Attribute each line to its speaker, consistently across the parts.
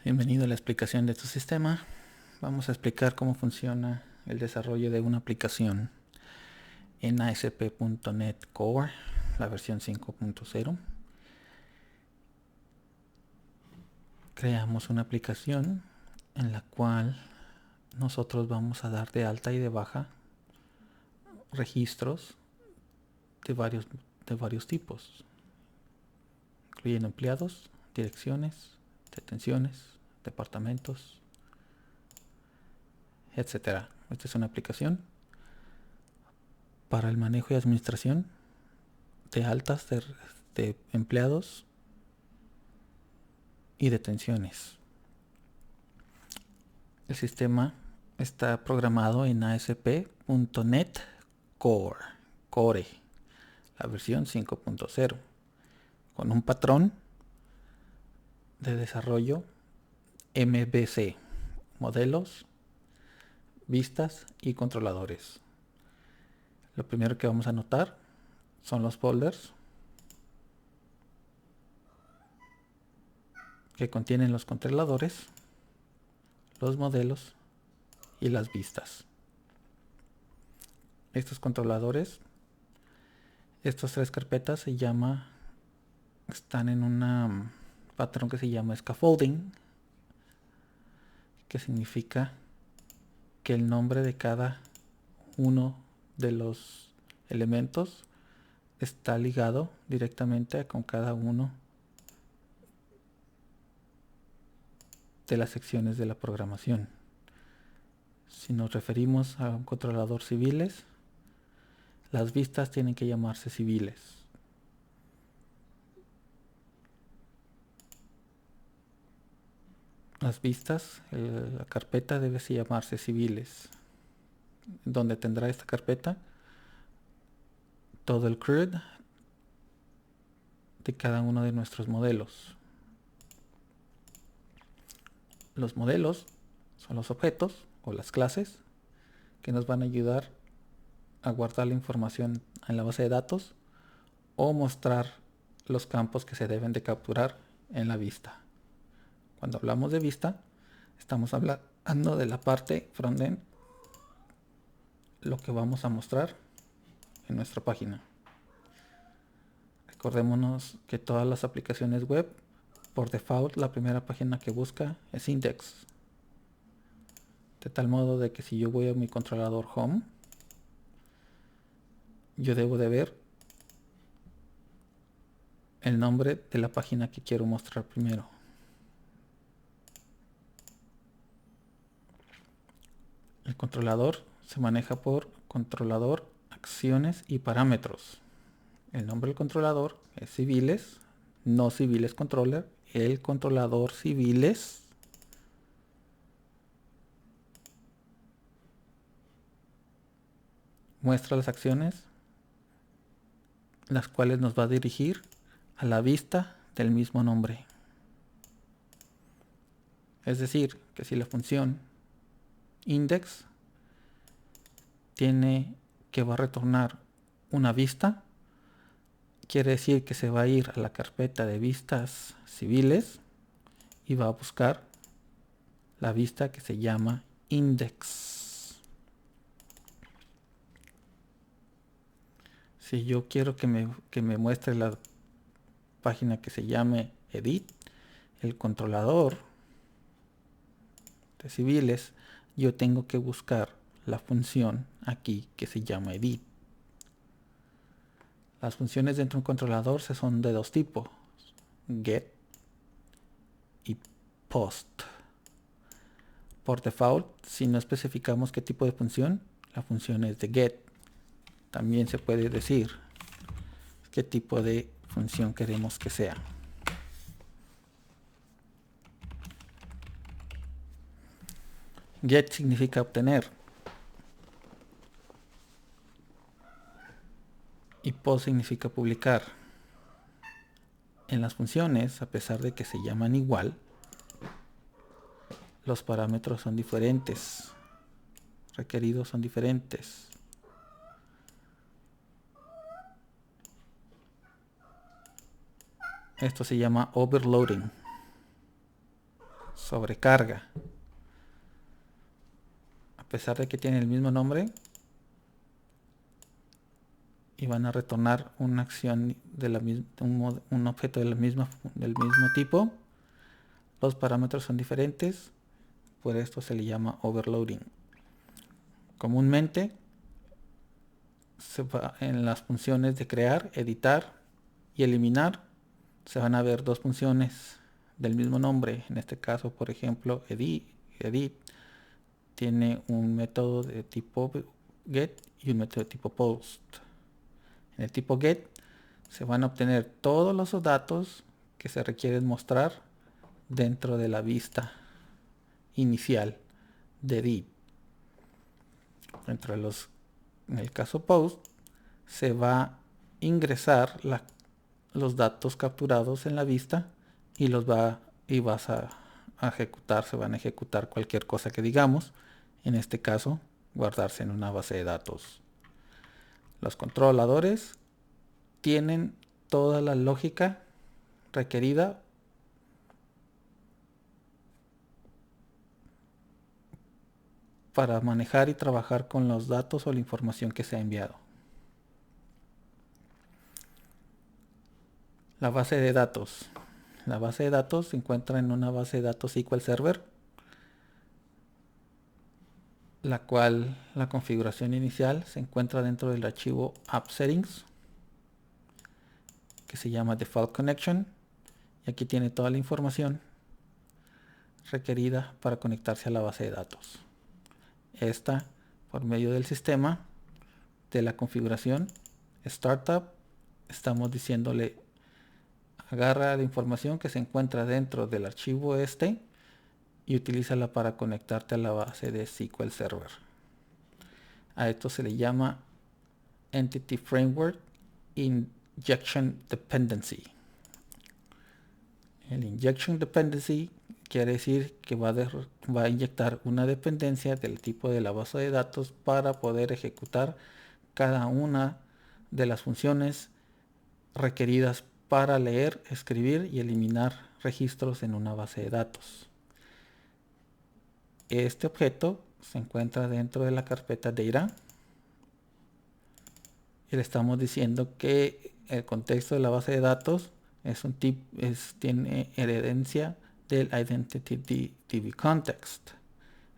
Speaker 1: Bienvenido a la explicación de tu sistema. Vamos a explicar cómo funciona el desarrollo de una aplicación en ASP.NET Core, la versión 5.0. Creamos una aplicación en la cual nosotros vamos a dar de alta y de baja registros de varios tipos, incluyendo empleados, direcciones, detenciones, departamentos, etc. Esta es una aplicación para el manejo y administración de altas de empleados y detenciones. El sistema está programado en ASP.NET Core, la versión 5.0, con un patrón de desarrollo MVC, modelos, vistas y controladores. Lo primero que vamos a notar son los folders que contienen los controladores, los modelos y las vistas. Estos controladores, estas tres carpetas están en un patrón que se llama scaffolding, que significa que el nombre de cada uno de los elementos está ligado directamente con cada uno de las secciones de la programación. Si nos referimos a un controlador civiles, las vistas tienen que llamarse civiles. Las vistas, la carpeta debe llamarse civiles, donde tendrá esta carpeta todo el CRUD de cada uno de nuestros modelos. Los modelos son los objetos o las clases que nos van a ayudar a guardar la información en la base de datos o mostrar los campos que se deben de capturar en la vista. Cuando hablamos de vista, estamos hablando de la parte frontend, lo que vamos a mostrar en nuestra página. Recordémonos que todas las aplicaciones web, por default, la primera página que busca es index. De tal modo de que si yo voy a mi controlador home, yo debo de ver el nombre de la página que quiero mostrar primero. El controlador se maneja por controlador, acciones y parámetros. El nombre del controlador es civiles, no civiles controller. El controlador civiles muestra las acciones, las cuales nos va a dirigir a la vista del mismo nombre. Es decir, que si la función index va a retornar una vista, quiere decir que se va a ir a la carpeta de vistas civiles y va a buscar la vista que se llama index. Si yo quiero que me muestre la página que se llame edit, el controlador de civiles, yo tengo que buscar la función aquí que se llama edit. Las funciones dentro de un controlador son de dos tipos: get y post. Por default, si no especificamos qué tipo de función, la función es de get. También se puede decir qué tipo de función queremos que sea. Get significa obtener y post significa publicar. En las funciones, a pesar de que se llaman igual, los parámetros son diferentes, requeridos son diferentes. Esto se llama overloading. sobrecarga. A pesar de que tienen el mismo nombre y van a retornar una acción de un objeto del mismo tipo, los parámetros son diferentes, por esto se le llama overloading. Comúnmente en las funciones de crear, editar y eliminar se van a ver dos funciones del mismo nombre. En este caso, por ejemplo, edit tiene un método de tipo get y un método de tipo post. En el tipo get se van a obtener todos los datos que se requieren mostrar dentro de la vista inicial de edit. En el caso post se va a ingresar los datos capturados en la vista y vas a ejecutar, se van a ejecutar cualquier cosa que digamos, en este caso guardarse en una base de datos. Los controladores tienen toda la lógica requerida para manejar y trabajar con los datos o la información que se ha enviado. La base de datos. La base de datos se encuentra en una base de datos SQL Server, la cual la configuración inicial se encuentra dentro del archivo app settings, que se llama default connection, y aquí tiene toda la información requerida para conectarse a la base de datos. Esta, por medio del sistema de la configuración startup, estamos diciéndole: agarra la información que se encuentra dentro del archivo y utilízala para conectarte a la base de SQL Server. A esto se le llama Entity Framework Injection Dependency. El Injection Dependency quiere decir que va a inyectar una dependencia del tipo de la base de datos para poder ejecutar cada una de las funciones requeridas para leer, escribir y eliminar registros en una base de datos. Este objeto se encuentra dentro de la carpeta Data y le estamos diciendo que el contexto de la base de datos tiene herencia del Identity DB Context.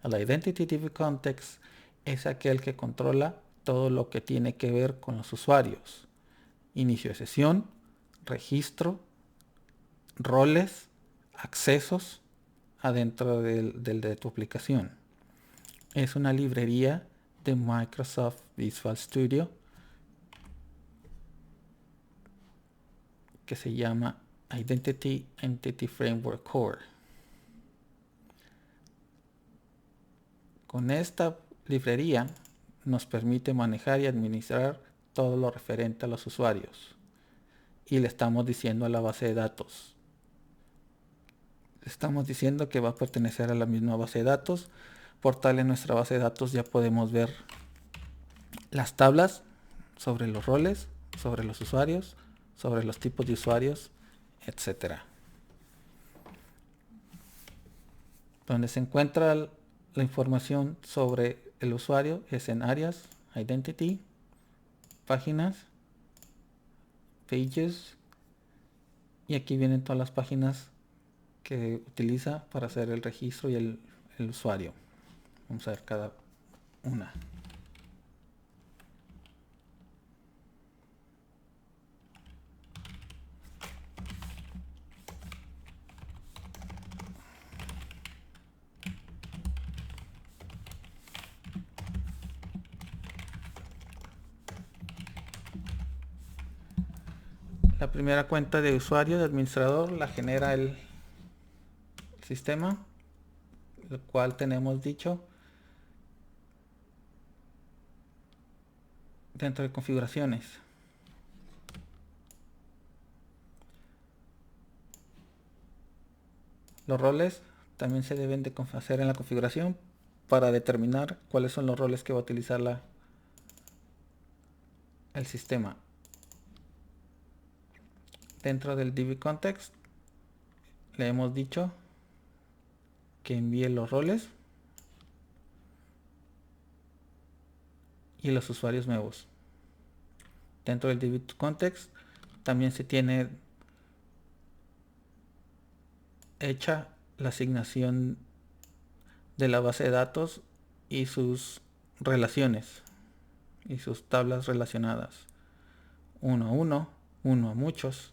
Speaker 1: El Identity DB Context es aquel que controla todo lo que tiene que ver con los usuarios: inicio de sesión, registro, roles, accesos adentro de tu aplicación. Es una librería de Microsoft Visual Studio que se llama Identity Entity Framework Core. Con esta librería nos permite manejar y administrar todo lo referente a los usuarios. Y le estamos diciendo a la base de datos, estamos diciendo que va a pertenecer a la misma base de datos. Por tal, en nuestra base de datos ya podemos ver las tablas sobre los roles, sobre los usuarios, sobre los tipos de usuarios, etcétera. Donde se encuentra la información sobre el usuario es en áreas, identity, páginas, pages, y aquí vienen todas las páginas que utiliza para hacer el registro y el usuario. Vamos a ver cada una. La primera cuenta de usuario de administrador la genera el sistema, el cual tenemos dicho dentro de configuraciones. Los roles también se deben de hacer en la configuración para determinar cuáles son los roles que va a utilizar el sistema. Dentro del DB Context le hemos dicho que envíe los roles y los usuarios nuevos. Dentro del DB2Context también se tiene hecha la asignación de la base de datos y sus relaciones y sus tablas relacionadas, 1 a 1, 1 a muchos,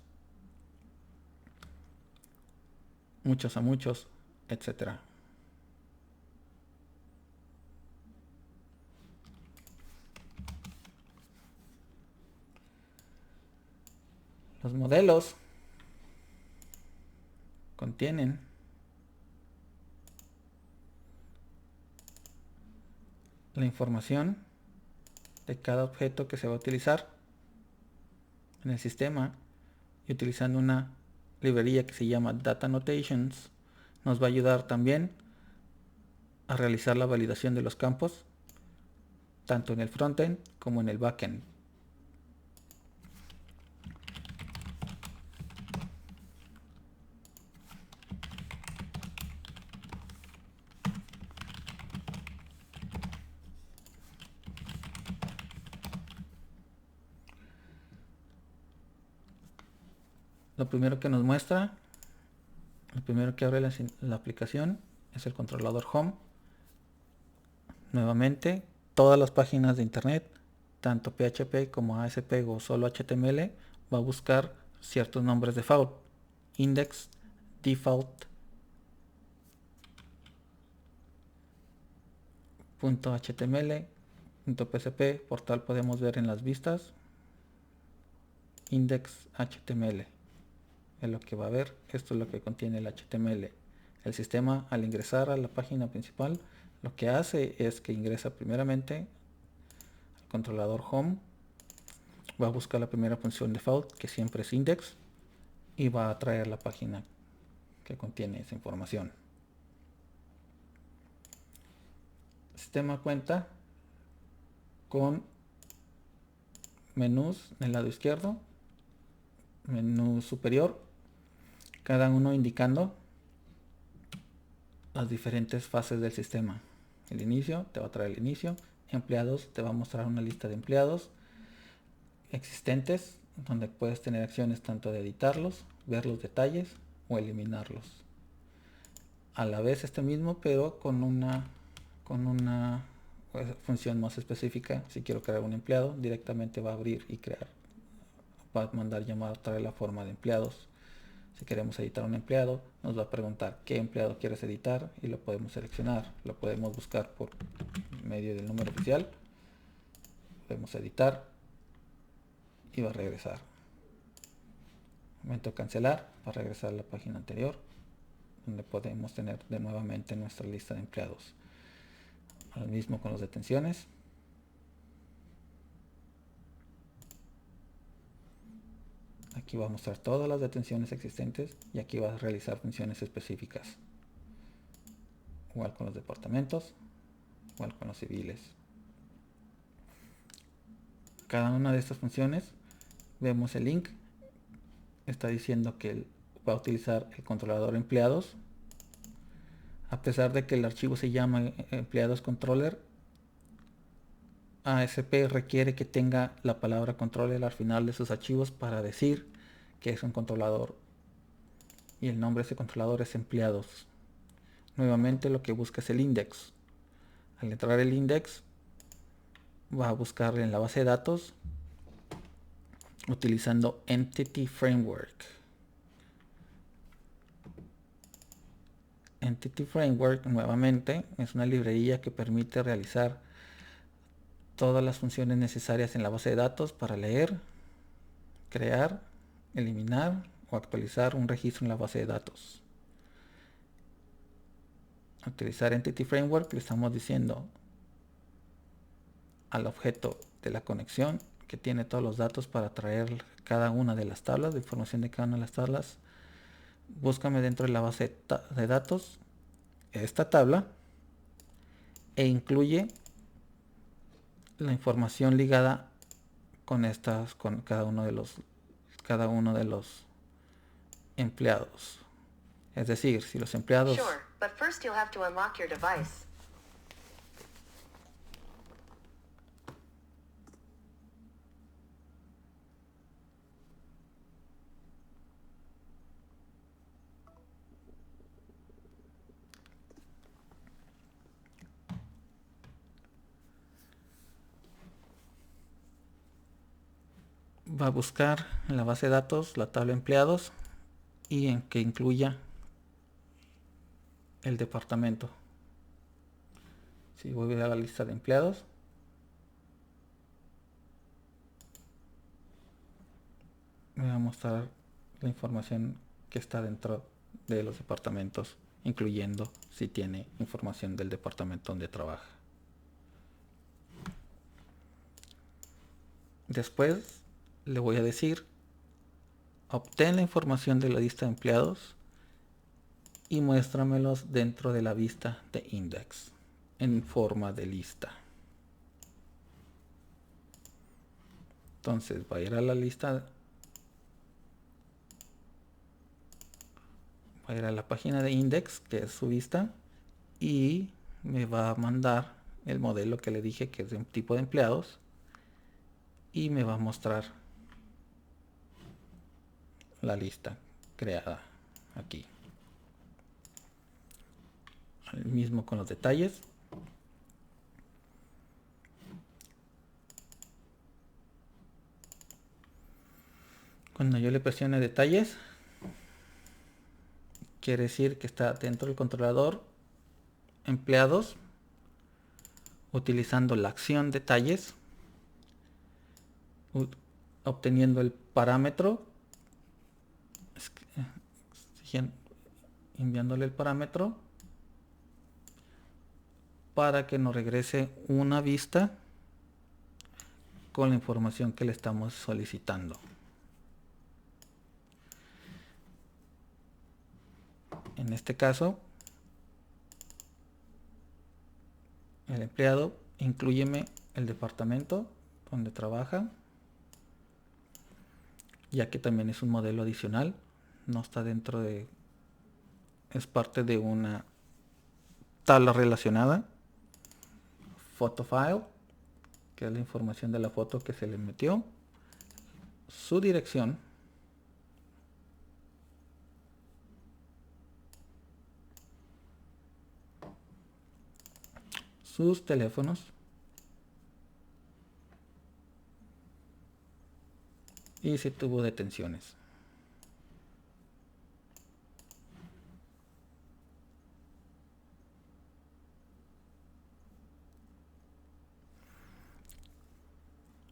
Speaker 1: muchos a muchos, etcétera. Los modelos contienen la información de cada objeto que se va a utilizar en el sistema, y utilizando una librería que se llama Data Annotations nos va a ayudar también a realizar la validación de los campos tanto en el frontend como en el backend. Lo primero que nos muestra, lo primero que abre la aplicación es el controlador Home. Nuevamente, todas las páginas de internet, tanto PHP como ASP o solo HTML, va a buscar ciertos nombres default: index, default, .html, .php. Por tal podemos ver en las vistas index HTML. Es lo que va a ver. Esto es lo que contiene el HTML. El sistema, al ingresar a la página principal, lo que hace es que ingresa primeramente al controlador Home, va a buscar la primera función default, que siempre es index, y va a traer la página que contiene esa información. El sistema cuenta con menús en el lado izquierdo, menú superior, cada uno indicando las diferentes fases del sistema. El inicio te va a traer el inicio, empleados te va a mostrar una lista de empleados existentes donde puedes tener acciones tanto de editarlos, ver los detalles o eliminarlos. A la vez este mismo, pero con una función más específica. Si quiero crear un empleado, directamente va a abrir y crear, va a mandar llamar, traer la forma de empleados. Si queremos editar un empleado, nos va a preguntar qué empleado quieres editar y lo podemos seleccionar. Lo podemos buscar por medio del número oficial. Podemos editar y va a regresar. Momento de cancelar, va a regresar a la página anterior, donde podemos tener de nuevamente nuestra lista de empleados. Lo mismo con las detenciones. Aquí va a mostrar todas las detenciones existentes y aquí va a realizar funciones específicas. Igual con los departamentos, igual con los civiles. Cada una de estas funciones, vemos el link, está diciendo que va a utilizar el controlador empleados. A pesar de que el archivo se llama empleados controller, ASP requiere que tenga la palabra controller al final de sus archivos para decir que es un controlador, y el nombre de ese controlador es empleados. Nuevamente lo que busca es el index. Al entrar el index, va a buscar en la base de datos utilizando Entity Framework. Entity Framework nuevamente es una librería que permite realizar todas las funciones necesarias en la base de datos para leer, crear, eliminar o actualizar un registro en la base de datos. Al utilizar Entity Framework le estamos diciendo al objeto de la conexión, que tiene todos los datos para traer cada una de las tablas, de información de cada una de las tablas: búscame dentro de la base de datos esta tabla e incluye la información ligada con cada uno de los empleados. Es decir, si los empleados
Speaker 2: but first you'll have to unlock your device.
Speaker 1: Va a buscar en la base de datos la tabla de empleados y en que incluya el departamento. Si voy a la lista de empleados, me va a mostrar la información que está dentro de los departamentos, incluyendo si tiene información del departamento donde trabaja. Después le voy a decir: obtén la información de la lista de empleados y muéstramelos dentro de la vista de index en forma de lista. Entonces va a ir a la lista, va a ir a la página de index, que es su vista, y me va a mandar el modelo que le dije que es de un tipo de empleados, y me va a mostrar la lista creada aquí. El mismo con los detalles. Cuando yo le presione detalles, quiere decir que está dentro del controlador empleados, utilizando la acción detalles, obteniendo el parámetro, enviándole el parámetro para que nos regrese una vista con la información que le estamos solicitando. En este caso, el empleado, inclúyeme el departamento donde trabaja, ya que también es un modelo adicional, no está dentro de, es parte de una tabla relacionada. Photo file, que es la información de la foto que se le metió, su dirección, sus teléfonos y si tuvo detenciones.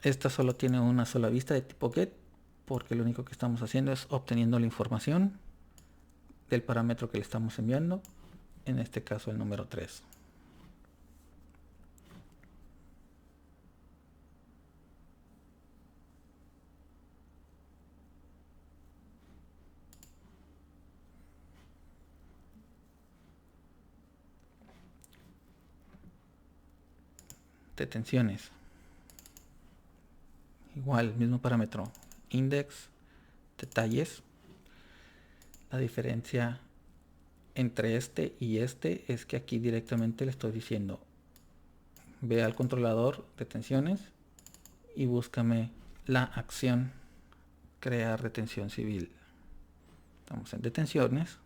Speaker 1: Esta solo tiene una sola vista de tipo get, porque lo único que estamos haciendo es obteniendo la información del parámetro que le estamos enviando, en este caso el número 3. Detenciones. Igual, mismo parámetro. Index, detalles. La diferencia entre este y este es que aquí directamente le estoy diciendo: ve al controlador detenciones y búscame la acción crear detención civil. Estamos en detenciones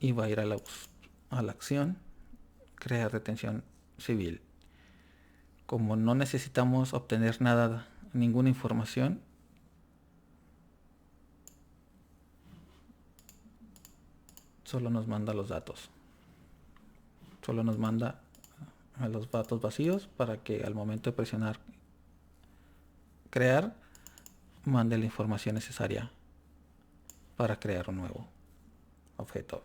Speaker 1: y va a ir a la acción crear detención civil. Como no necesitamos obtener nada, ninguna información, solo nos manda los datos. Solo nos manda a los datos vacíos para que al momento de presionar crear, mande la información necesaria para crear un nuevo objeto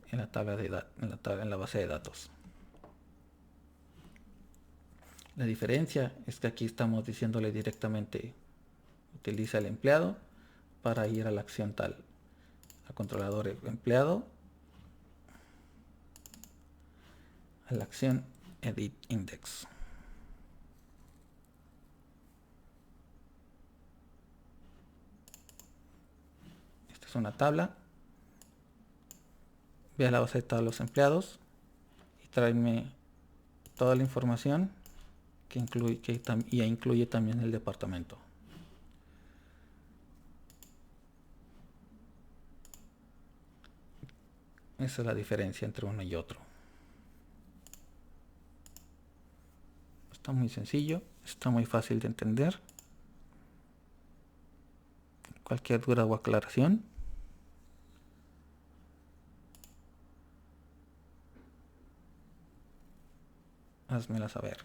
Speaker 1: en la tabla de en la base de datos. La diferencia es que aquí estamos diciéndole directamente: utiliza el empleado para ir a la acción tal, a controlador empleado, a la acción edit index. es una tabla. Ve a la base de todos los empleados y tráeme toda la información que incluye también el departamento. Esa es la diferencia entre uno y otro. Está muy sencillo, está muy fácil de entender. Cualquier duda o aclaración, házmela saber.